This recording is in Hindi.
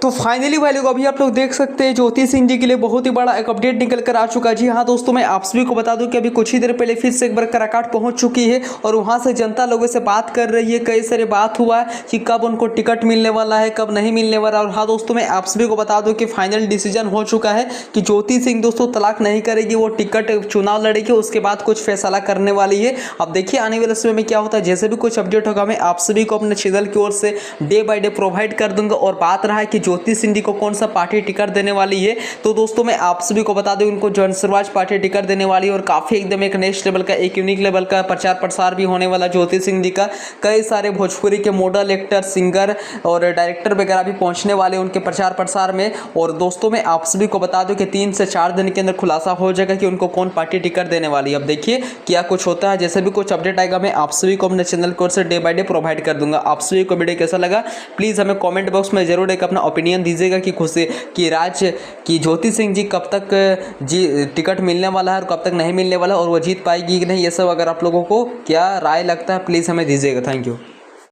तो फाइनली भाई लोग अभी आप लोग देख सकते हैं ज्योति सिंह जी के लिए बहुत ही बड़ा एक अपडेट निकल कर आ चुका है। जी हाँ दोस्तों, मैं आप सभी को बता दूं कि अभी कुछ ही देर पहले फिर से एक बार काराकाट पहुंच चुकी है और वहां से जनता लोगों से बात कर रही है। कई सारे बात हुआ है कि कब उनको टिकट मिलने वाला है, कब नहीं मिलने वाला। और हाँ दोस्तों, मैं आप सभी को बता दूं कि फाइनल डिसीजन हो चुका है कि ज्योति सिंह दोस्तों तलाक नहीं करेगी, वो टिकट चुनाव लड़ेगी, उसके बाद कुछ फैसला करने वाली है। अब देखिए आने वाले समय में क्या होता है। जैसे भी कुछ अपडेट होगा मैं आप सभी को अपने चैनल की ओर से डे बाय डे प्रोवाइड कर दूंगा। और बात रहा है कि ज्योति सिंह जी को कौन सा पार्टी टिकट देने वाली है, तो दोस्तों मैं आप सभी को बता दूं उनको जनसुराज पार्टी टिकट देने वाली है। और काफी एकदम एक नेक्स्ट लेवल का, एक यूनिक लेवल का प्रचार प्रसार भी होने वाला ज्योति सिंह जी का। कई सारे भोजपुरी के मॉडल, एक्टर, सिंगर और डायरेक्टर वगैरह भी पहुंचने वाले उनके प्रचार प्रसार में। और दोस्तों मैं आप सभी को बता दूं कि 3 से 4 दिन के अंदर खुलासा हो जाएगा कि उनको कौन पार्टी टिकट देने वाली है। अब देखिए क्या कुछ होता है। जैसे भी कुछ अपडेट आएगा मैं आप सभी को अपने चैनल की ओर से डे बाय डे प्रोवाइड कर दूंगा। आप सभी को वीडियो कैसा लगा प्लीज हमें कमेंट बॉक्स में जरूर एक अपना ओपिनियन दीजिएगा कि खुशी कि कि ज्योति सिंह जी कब तक टिकट मिलने वाला है और कब तक नहीं मिलने वाला, और वो जीत पाएगी कि नहीं। ये सब अगर आप लोगों को क्या राय लगता है प्लीज़ हमें दीजिएगा। Thank you.